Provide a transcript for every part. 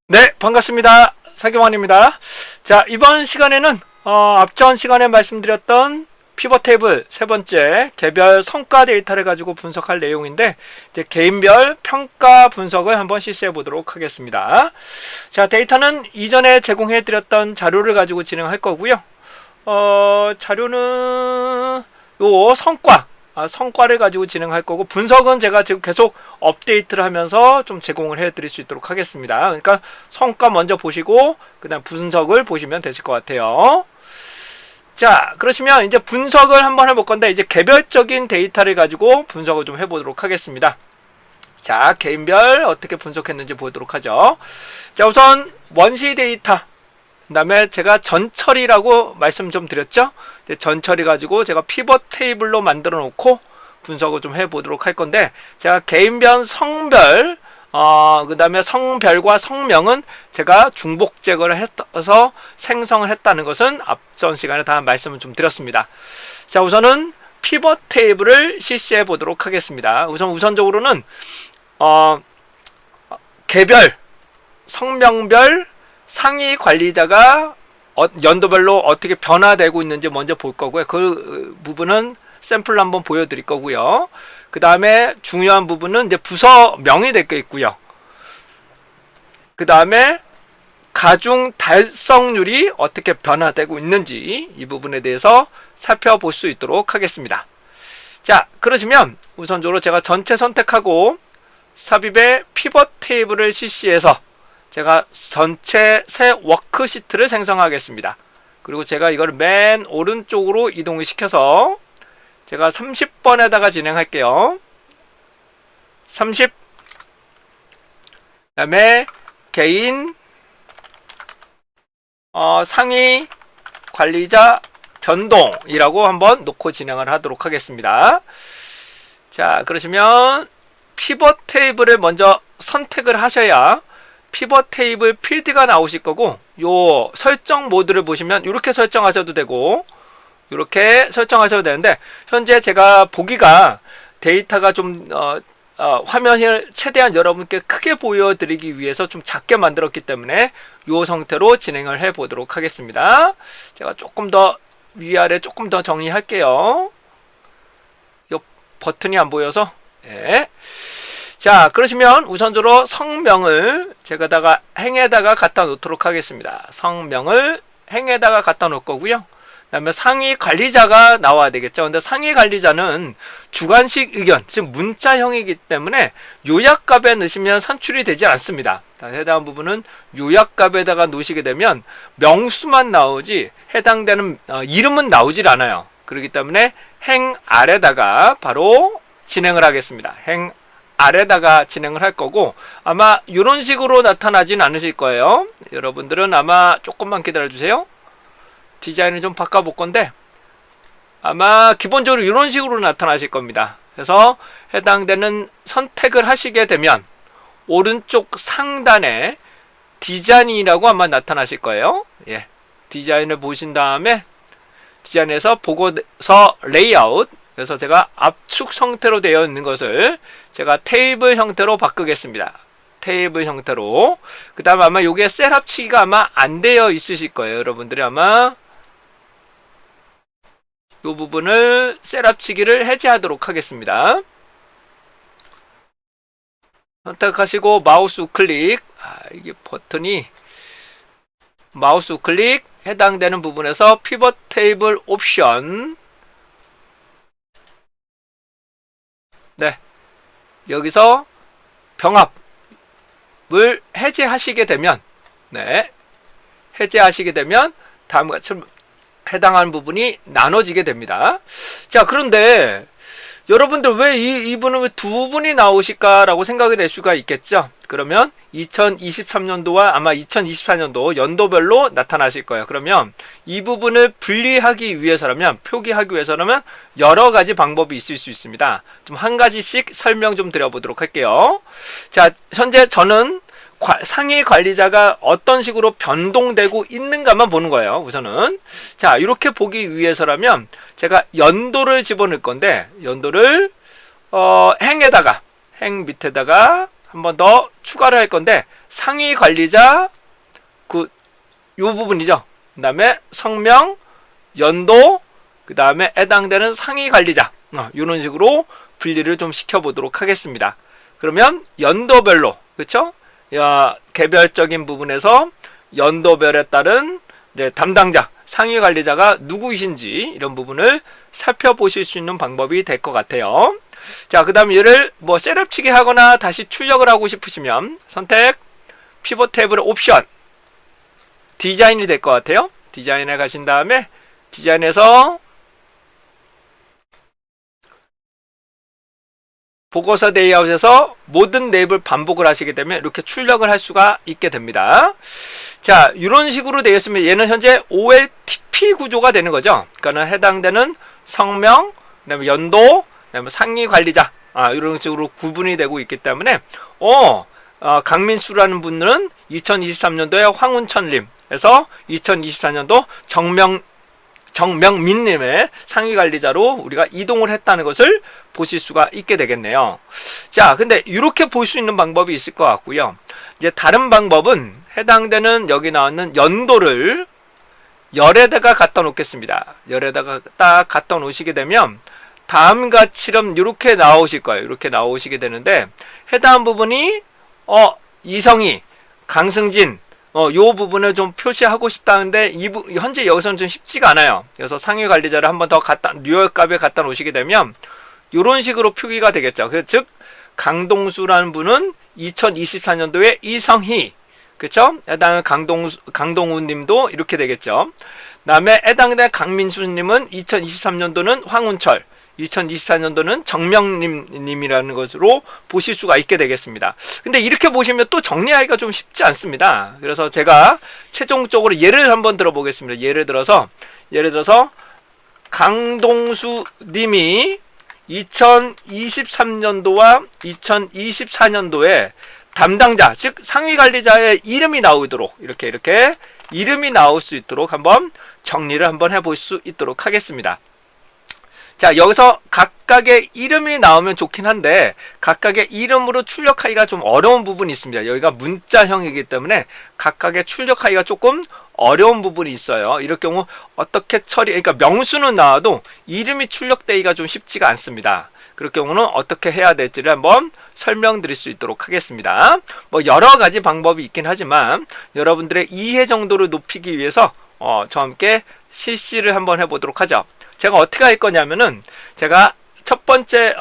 네, 반갑습니다. 사경환입니다. 자, 이번 시간에는 앞전 시간에 말씀드렸던 피벗 테이블 세 번째 개별 성과 데이터를 가지고 분석할 내용인데, 이제 개인별 평가 분석을 한번 실시해 보도록 하겠습니다. 자, 데이터는 이전에 제공해 드렸던 자료를 가지고 진행할 거고요. 자료는 요 성과를 가지고 진행할 거고, 분석은 제가 지금 계속 업데이트를 하면서 좀 제공을 해 드릴 수 있도록 하겠습니다. 그러니까 성과 먼저 보시고 그 다음 분석을 보시면 되실 것 같아요. 자, 그러시면 이제 분석을 한번 해볼 건데, 이제 개별적인 데이터를 가지고 분석을 좀 해보도록 하겠습니다. 자, 개인별 어떻게 분석했는지 보도록 하죠. 자, 우선 원시 데이터, 그 다음에 제가 전처리라고 말씀 좀 드렸죠. 전처리 가지고 제가 피벗 테이블로 만들어 놓고 분석을 좀 해보도록 할 건데, 제가 개인별 성별, 그 다음에 성별과 성명은 제가 중복 제거를 해서 생성을 했다는 것은 앞전 시간에 다 말씀을 좀 드렸습니다. 자, 우선은 피벗 테이블을 실시해 보도록 하겠습니다. 우선적으로는 개별, 성명별, 상위 관리자가 연도별로 어떻게 변화되고 있는지 먼저 볼 거고요. 그 부분은 샘플로 한번 보여드릴 거고요. 그 다음에 중요한 부분은 이제 부서명이 될 게 있고요. 그 다음에 가중 달성률이 어떻게 변화되고 있는지 이 부분에 대해서 살펴볼 수 있도록 하겠습니다. 자, 그러시면 우선적으로 제가 전체 선택하고 삽입의 피벗 테이블을 실시해서 제가 전체 새 워크시트를 생성하겠습니다. 그리고 제가 이걸 맨 오른쪽으로 이동을 시켜서 제가 30번에다가 진행할게요. 30, 그 다음에 개인, 상위 관리자 변동이라고 한번 놓고 진행을 하도록 하겠습니다. 자, 그러시면 피벗 테이블을 먼저 선택을 하셔야 피벗 테이블 필드가 나오실 거고, 요 설정 모드를 보시면 이렇게 설정하셔도 되고 이렇게 설정하셔도 되는데, 현재 제가 보기가 데이터가 좀 화면을 최대한 여러분께 크게 보여드리기 위해서 좀 작게 만들었기 때문에 이 상태로 진행을 해 보도록 하겠습니다. 제가 조금 더 위아래 조금 더 정리할게요. 이 버튼이 안 보여서. 네. 자, 그러시면 우선적으로 성명을 제가 행에다가 갖다 놓도록 하겠습니다. 성명을 행에다가 갖다 놓을 거고요. 그 다음에 상위 관리자가 나와야 되겠죠. 근데 상위 관리자는 주관식 의견, 즉 문자형이기 때문에 요약값에 넣으시면 산출이 되지 않습니다. 해당 부분은 요약값에다가 놓으시게 되면 명수만 나오지 해당되는 이름은 나오질 않아요. 그렇기 때문에 행 아래다가 바로 진행을 하겠습니다. 행 아래다가 진행을 할 거고, 아마 이런 식으로 나타나진 않으실 거예요. 여러분들은 아마 조금만 기다려 주세요. 디자인을 좀 바꿔 볼 건데 아마 기본적으로 이런 식으로 나타나실 겁니다. 그래서 해당되는 선택을 하시게 되면 오른쪽 상단에 디자인이라고 아마 나타나실 거예요. 예, 디자인을 보신 다음에 디자인에서 보고서 레이아웃, 그래서 제가 압축 형태로 되어 있는 것을 제가 테이블 형태로 바꾸겠습니다. 테이블 형태로. 그 다음에 아마 요게 셀 합치기가 아마 안 되어 있으실 거예요. 여러분들이 아마 요 부분을 셀 합치기를 해제하도록 하겠습니다. 선택하시고 마우스 우클릭, 이게 버튼이 마우스 우클릭, 해당되는 부분에서 피벗 테이블 옵션, 네, 여기서 병합을 해제하시게 되면, 네, 해제하시게 되면 다음과 같이 해당하는 부분이 나눠지게 됩니다. 자, 그런데 여러분들 왜 이분은 왜 두 분이 나오실까라고 생각이 될 수가 있겠죠. 그러면 2023년도와 아마 2024년도 연도별로 나타나실 거예요. 그러면 이 부분을 분리하기 위해서라면, 표기하기 위해서라면 여러 가지 방법이 있을 수 있습니다. 좀 한 가지씩 설명 좀 드려보도록 할게요. 자, 현재 저는 상위 관리자가 어떤 식으로 변동되고 있는가만 보는 거예요. 우선은 자, 이렇게 보기 위해서라면 제가 연도를 집어넣을 건데, 연도를 행에다가, 행 밑에다가 한 번 더 추가를 할 건데, 상위 관리자 요 부분이죠. 그 다음에 성명, 연도, 그 다음에 해당되는 상위 관리자, 이런 식으로 분리를 좀 시켜보도록 하겠습니다. 그러면 연도별로, 그쵸? 개별적인 부분에서 연도별에 따른 담당자, 상위 관리자가 누구이신지 이런 부분을 살펴보실 수 있는 방법이 될 것 같아요. 자, 그 다음 얘를 셋업치기 하거나 다시 출력을 하고 싶으시면 선택, 피벗 테이블 옵션, 디자인이 될 것 같아요. 디자인에 가신 다음에 디자인에서 보고서 레이아웃에서 모든 랩을 반복을 하시게 되면 이렇게 출력을 할 수가 있게 됩니다. 자, 이런 식으로 되어 있으면 얘는 현재 OLTP 구조가 되는 거죠. 그러니까 해당되는 성명, 그다음에 연도, 그다음에 상위 관리자, 이런 식으로 구분이 되고 있기 때문에 강민수라는 분은 2023년도에 황운천님에서 2024년도 정명민님의 상위 관리자로 우리가 이동을 했다는 것을 보실 수가 있게 되겠네요. 자, 근데 이렇게 볼 수 있는 방법이 있을 것 같고요. 이제 다른 방법은 해당되는 여기 나오는 연도를 열에다가 갖다 놓겠습니다. 열에다가 딱 갖다 놓으시게 되면 다음과 처럼 이렇게 나오실 거예요. 이렇게 나오시게 되는데 해당 부분이 이성희, 강승진, 요 부분을 좀 표시하고 싶다는데 현재 여기서는 좀 쉽지가 않아요. 그래서 상위 관리자를 한번 더 뉴욕 값에 갖다 놓으시게 되면 이런 식으로 표기가 되겠죠. 즉 강동수라는 분은 2024년도에 이성희, 그쵸? 해당 강동우님도 이렇게 되겠죠. 다음에 해당된 강민수님은 2023년도는 황운철, 2024년도는 정명님이라는 것으로 보실 수가 있게 되겠습니다. 근데 이렇게 보시면 또 정리하기가 좀 쉽지 않습니다. 그래서 제가 최종적으로 예를 한번 들어보겠습니다. 예를 들어서 강동수 님이 2023년도와 2024년도에 담당자, 즉 상위 관리자의 이름이 나오도록 이렇게 이름이 나올 수 있도록 한번 정리를 한번 해볼 수 있도록 하겠습니다. 자, 여기서 각각의 이름이 나오면 좋긴 한데 각각의 이름으로 출력하기가 좀 어려운 부분이 있습니다. 여기가 문자형이기 때문에 각각의 출력하기가 조금 어려운 부분이 있어요. 이럴 경우 어떻게 그러니까 명수는 나와도 이름이 출력되기가 좀 쉽지가 않습니다. 그럴 경우는 어떻게 해야 될지를 한번 설명드릴 수 있도록 하겠습니다. 여러 가지 방법이 있긴 하지만 여러분들의 이해 정도를 높이기 위해서 저와 함께 실시를 한번 해보도록 하죠. 제가 어떻게 할 거냐면은 제가 첫 번째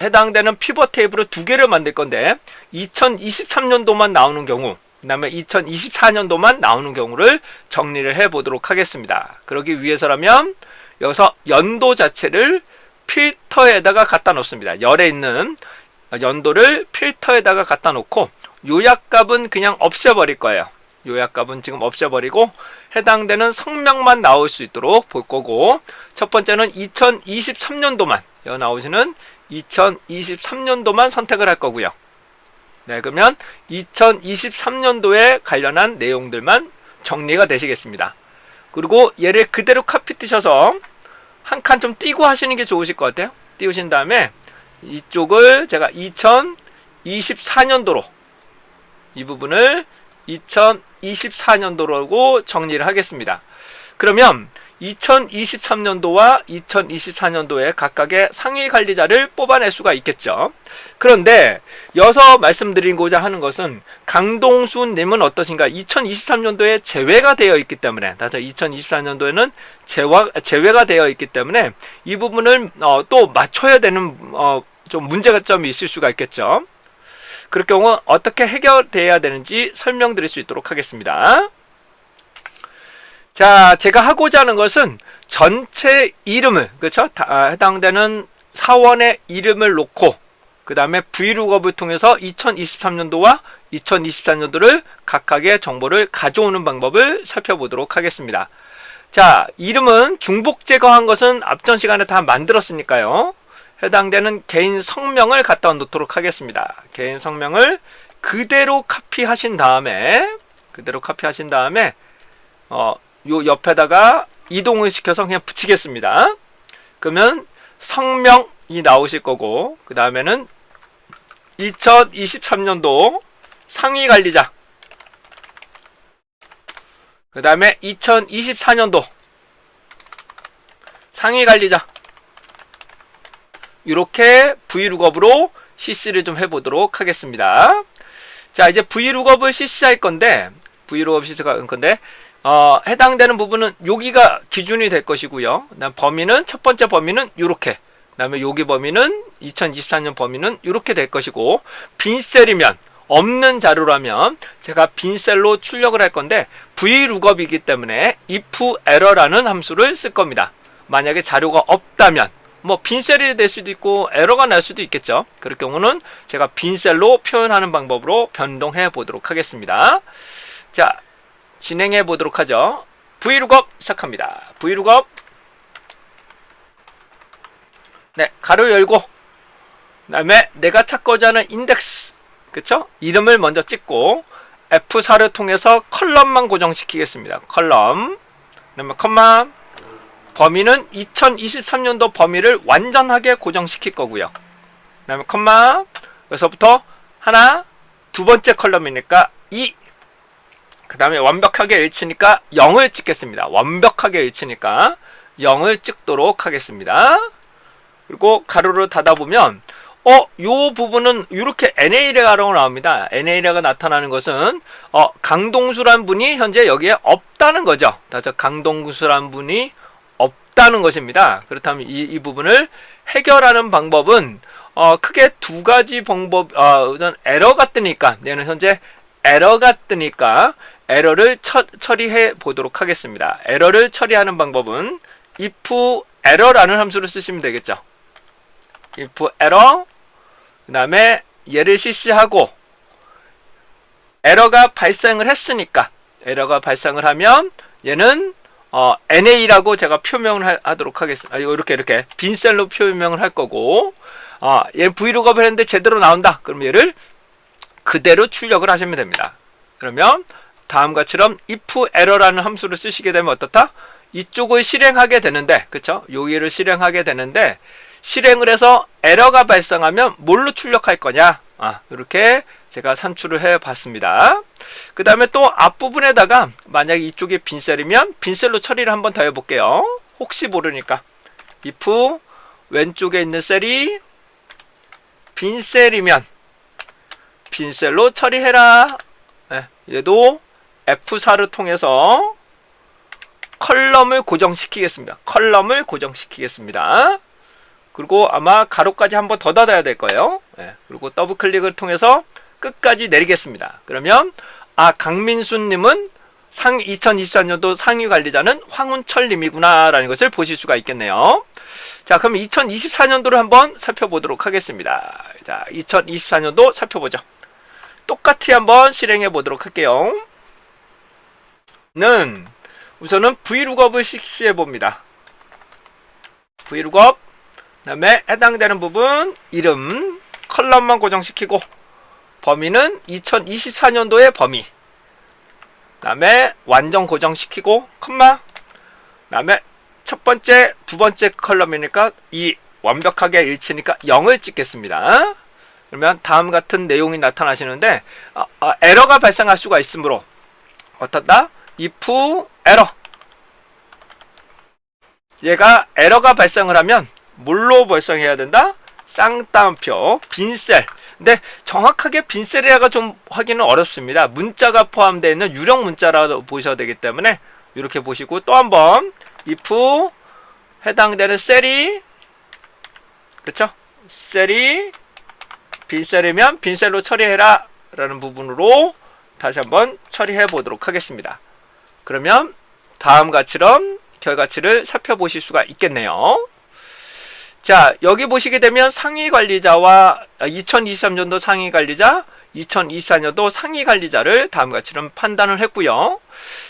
해당되는 피벗 테이블을 두 개를 만들 건데 2023년도만 나오는 경우, 그 다음에 2024년도만 나오는 경우를 정리를 해 보도록 하겠습니다. 그러기 위해서라면 여기서 연도 자체를 필터에다가 갖다 놓습니다. 열에 있는 연도를 필터에다가 갖다 놓고 요약값은 그냥 없애버릴 거예요. 요약값은 지금 없애버리고 해당되는 성명만 나올 수 있도록 볼 거고, 첫 번째는 2023년도만 여기 나오시는 2023년도만 선택을 할 거고요. 네, 그러면 2023년도에 관련한 내용들만 정리가 되시겠습니다. 그리고 얘를 그대로 카피 뜨셔서 한 칸 좀 띄고 하시는 게 좋으실 것 같아요. 띄우신 다음에 이쪽을 제가 2024년도로 이 부분을 2024년도라고 정리를 하겠습니다. 그러면 2023년도와 2024년도에 각각의 상위 관리자를 뽑아낼 수가 있겠죠. 그런데 여기서 말씀드리고자 하는 것은 강동수님은 어떠신가? 2023년도에 제외가 되어 있기 때문에, 따라서 2024년도에는 제외가 되어 있기 때문에 이 부분을 또 맞춰야 되는 좀 문제점이 있을 수가 있겠죠. 그럴 경우 어떻게 해결돼야 되는지 설명드릴 수 있도록 하겠습니다. 자, 제가 하고자 하는 것은 전체 이름을, 그렇죠? 해당되는 사원의 이름을 놓고 그 다음에 vlookup을 통해서 2023년도와 2024년도를 각각의 정보를 가져오는 방법을 살펴보도록 하겠습니다. 자, 이름은 중복 제거한 것은 앞전 시간에 다 만들었으니까요. 해당되는 개인 성명을 갖다 놓도록 하겠습니다. 개인 성명을 그대로 카피하신 다음에 요 옆에다가 이동을 시켜서 그냥 붙이겠습니다. 그러면 성명이 나오실 거고, 그 다음에는 2023년도 상위 관리자. 그 다음에 2024년도 상위 관리자. 이렇게 vlookup으로 CC를 좀 해보도록 하겠습니다. 자, 이제 vlookup을 CC할 건데, vlookup CC할 건데, 해당되는 부분은 여기가 기준이 될 것이고요. 그다음 범위는, 첫 번째 범위는 이렇게. 그 다음에 여기 범위는 2024년 범위는 이렇게 될 것이고, 빈셀이면, 없는 자료라면 제가 빈셀로 출력을 할 건데, vlookup이기 때문에 if error라는 함수를 쓸 겁니다. 만약에 자료가 없다면, 뭐 빈셀이 될 수도 있고 에러가 날 수도 있겠죠. 그럴 경우는 제가 빈셀로 표현하는 방법으로 변동해 보도록 하겠습니다. 자, 진행해 보도록 하죠. vlookup 시작합니다. vlookup. 네, 가로 열고, 그 다음에 내가 찾고자 하는 인덱스, 그쵸? 이름을 먼저 찍고 F4를 통해서 컬럼만 고정시키겠습니다. 컬럼. 그 다음에 컴마. 범위는 2023년도 범위를 완전하게 고정시킬 거고요. 그 다음에 컴마. 여기서부터 하나, 두 번째 컬럼이니까 2. 그 다음에 완벽하게 일치니까 0을 찍겠습니다. 완벽하게 일치니까 0을 찍도록 하겠습니다. 그리고 가로를 닫아보면 요 부분은 이렇게 NA라고 나옵니다. NA가 나타나는 것은 강동수란 분이 현재 여기에 없다는 거죠. 따라서 강동수란 분이 없다는 것입니다. 그렇다면 이 부분을 해결하는 방법은 크게 두 가지 방법. 우선 에러가 뜨니까, 얘는 현재 에러가 뜨니까 에러를 처리해 보도록 하겠습니다. 에러를 처리하는 방법은 if error라는 함수를 쓰시면 되겠죠. if error, 그 다음에 얘를 CC하고, 에러가 발생을 했으니까, 에러가 발생을 하면 얘는 NA라고 제가 표명을 하도록 하겠습니다. 이렇게 빈셀로 표명을 할 거고, 얘 vlookup을 했는데 제대로 나온다. 그럼 얘를 그대로 출력을 하시면 됩니다. 그러면 다음과 같이럼 if error라는 함수를 쓰시게 되면 어떻다? 이쪽을 실행하게 되는데, 그쵸? 여기를 실행하게 되는데, 실행을 해서 에러가 발생하면 뭘로 출력할 거냐? 이렇게 제가 산출을 해 봤습니다. 그 다음에 또 앞부분에다가 만약에 이쪽에 빈셀이면 빈셀로 처리를 한번 더 해볼게요. 혹시 모르니까. if 왼쪽에 있는 셀이 빈셀이면 빈셀로 처리해라. 네, 얘도 F4를 통해서 컬럼을 고정시키겠습니다. 컬럼을 고정시키겠습니다. 그리고 아마 가로까지 한번 더 닫아야 될 거예요. 네, 그리고 더블 클릭을 통해서 끝까지 내리겠습니다. 그러면 강민수님은 2024년도 상위 관리자는 황운철님이구나 라는 것을 보실 수가 있겠네요. 자, 그럼 2024년도를 한번 살펴보도록 하겠습니다. 자, 2024년도 살펴보죠. 똑같이 한번 실행해 보도록 할게요. 우선은 vlookup을 실시해 봅니다. vlookup, 그 다음에 해당되는 부분 이름 컬럼만 고정시키고, 범위는 2024년도의 범위, 그 다음에 완전 고정시키고 컴마, 그 다음에 첫 번째, 두 번째 컬럼이니까 이 완벽하게 일치니까 0을 찍겠습니다. 그러면 다음 같은 내용이 나타나시는데, 에러가 발생할 수가 있으므로 어떻다? if error. 얘가 에러가 발생을 하면 뭘로 발생해야 된다? 쌍따옴표 빈셀. 근데 정확하게 빈셀이라가 좀 하기는 어렵습니다. 문자가 포함되어 있는 유령 문자라고 보셔야 되기 때문에 이렇게 보시고, 또 한번 if 해당되는 셀이, 그렇죠? 셀이 빈셀이면 빈셀로 처리해라 라는 부분으로 다시 한번 처리해 보도록 하겠습니다. 그러면 다음과 같이럼 결과치를 살펴보실 수가 있겠네요. 자, 여기 보시게 되면 상위 관리자와 2023년도 상위 관리자, 2024년도 상위 관리자를 다음과 같이는 판단을 했고요.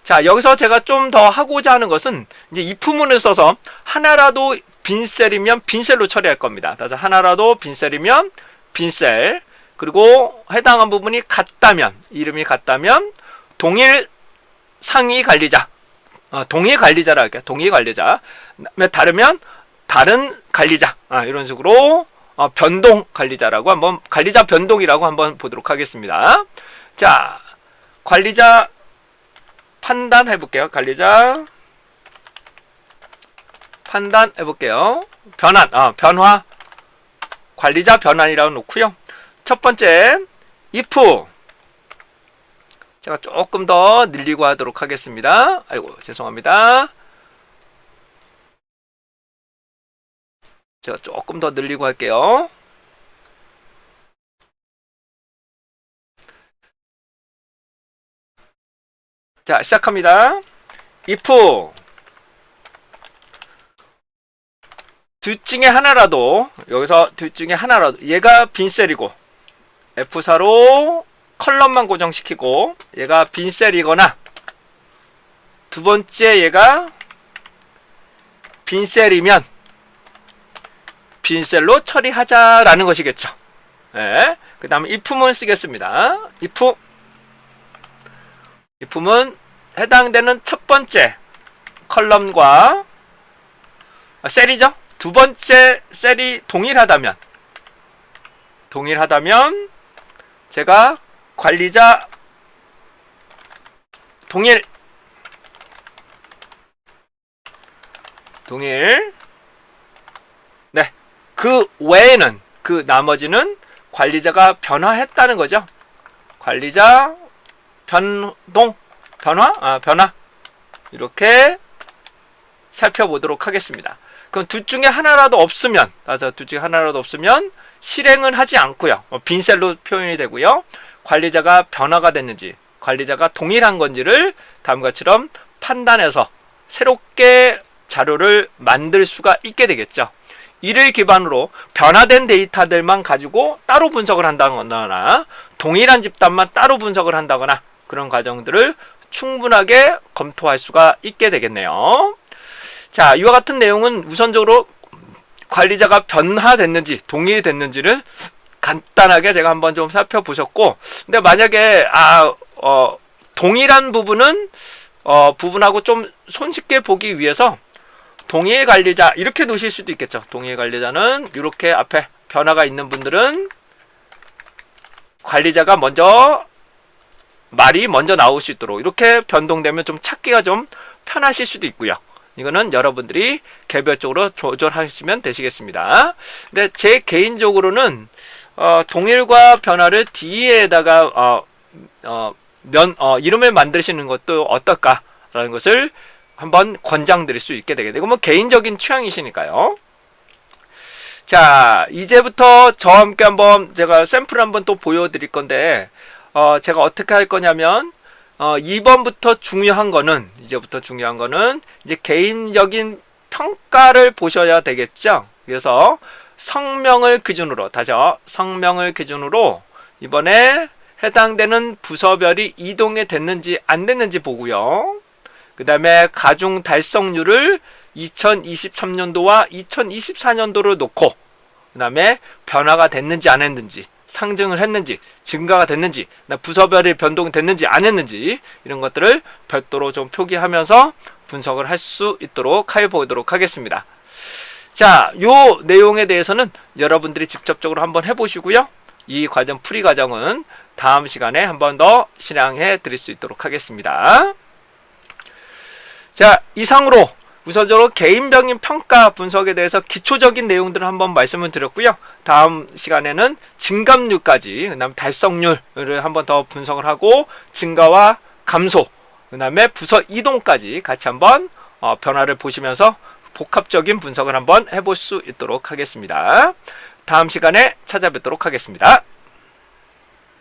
자, 여기서 제가 좀 더 하고자 하는 것은 이제 if문을 써서 하나라도 빈셀이면 빈셀로 처리할 겁니다. 따라서 하나라도 빈셀이면 빈셀, 그리고 해당한 부분이 같다면, 이름이 같다면 동일 상위 관리자, 동일 관리자라 할게요. 동일 관리자. 다르면 다른 관리자, 이런 식으로 변동 관리자라고 한번, 관리자 변동이라고 한번 보도록 하겠습니다. 자, 관리자 판단해 볼게요. 관리자 판단해 볼게요. 변화. 관리자 변환이라고 놓고요. 첫 번째, if. 제가 조금 더 늘리고 하도록 하겠습니다. 아이고, 죄송합니다. 제가 조금 더 늘리고 할게요. 자, 시작합니다. if 둘 중에 하나라도, 여기서 둘 중에 하나라도, 얘가 빈셀이고 F4로 컬럼만 고정시키고 얘가 빈셀이거나, 두 번째 얘가 빈셀이면 빈셀로 처리하자라는 것이겠죠. 네. 그 다음에 if문 쓰겠습니다. if문 해당되는 첫 번째 컬럼과 셀이죠. 두 번째 셀이 동일하다면 제가 관리자 동일 네, 그 외에는, 그 나머지는 관리자가 변화했다는 거죠. 관리자 변화 이렇게 살펴보도록 하겠습니다. 그럼 둘 중에 하나라도 없으면 실행은 하지 않고요. 빈셀로 표현이 되고요. 관리자가 변화가 됐는지, 관리자가 동일한 건지를 다음과 같이럼 판단해서 새롭게 자료를 만들 수가 있게 되겠죠. 이를 기반으로 변화된 데이터들만 가지고 따로 분석을 한다거나, 동일한 집단만 따로 분석을 한다거나, 그런 과정들을 충분하게 검토할 수가 있게 되겠네요. 자, 이와 같은 내용은 우선적으로 관리자가 변화됐는지 동일됐는지를 간단하게 제가 한번 좀 살펴보셨고, 근데 만약에 동일한 부분하고 좀 손쉽게 보기 위해서 동일 관리자 이렇게 놓으실 수도 있겠죠. 동일 관리자는 이렇게 앞에 변화가 있는 분들은 관리자가 말이 먼저 나올 수 있도록 이렇게 변동되면 좀 찾기가 좀 편하실 수도 있고요. 이거는 여러분들이 개별적으로 조절하시면 되시겠습니다. 근데 제 개인적으로는 동일과 변화를 뒤에다가 이름을 만드시는 것도 어떨까라는 것을 한번 권장드릴 수 있게 되겠네요. 이건 뭐 개인적인 취향이시니까요. 자, 이제부터 저와 함께 한번 제가 샘플을 한번 또 보여드릴 건데, 제가 어떻게 할 거냐면 2번부터 중요한 거는 이제 개인적인 평가를 보셔야 되겠죠. 그래서 성명을 기준으로 이번에 해당되는 부서별이 이동이 됐는지 안 됐는지 보고요. 그 다음에 가중 달성률을 2023년도와 2024년도를 놓고, 그 다음에 변화가 됐는지 안 했는지, 상승을 했는지, 증가가 됐는지, 부서별이 변동됐는지 안 했는지, 이런 것들을 별도로 좀 표기하면서 분석을 할 수 있도록 해보도록 하겠습니다. 자, 요 내용에 대해서는 여러분들이 직접적으로 한번 해보시고요. 이 과정, 풀이 과정은 다음 시간에 한번 더 실행해 드릴 수 있도록 하겠습니다. 자, 이상으로 우선적으로 개인적인 평가 분석에 대해서 기초적인 내용들을 한번 말씀을 드렸고요. 다음 시간에는 증감률까지, 그 다음 달성률을 한번 더 분석을 하고, 증가와 감소, 그 다음에 부서 이동까지 같이 한번 변화를 보시면서 복합적인 분석을 한번 해볼 수 있도록 하겠습니다. 다음 시간에 찾아뵙도록 하겠습니다.